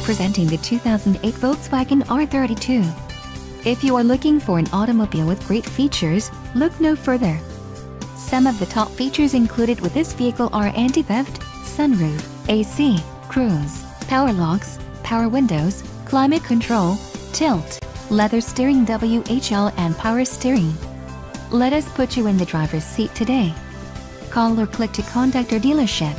Presenting the 2008 Volkswagen R32. If you are looking for an automobile with great features, look no further. Some of the top features included with this vehicle are anti-theft, sunroof, AC, cruise, power locks, power windows, climate control, tilt, leather steering wheel and power steering. Let us put you in the driver's seat today. Call or click to contact our dealership.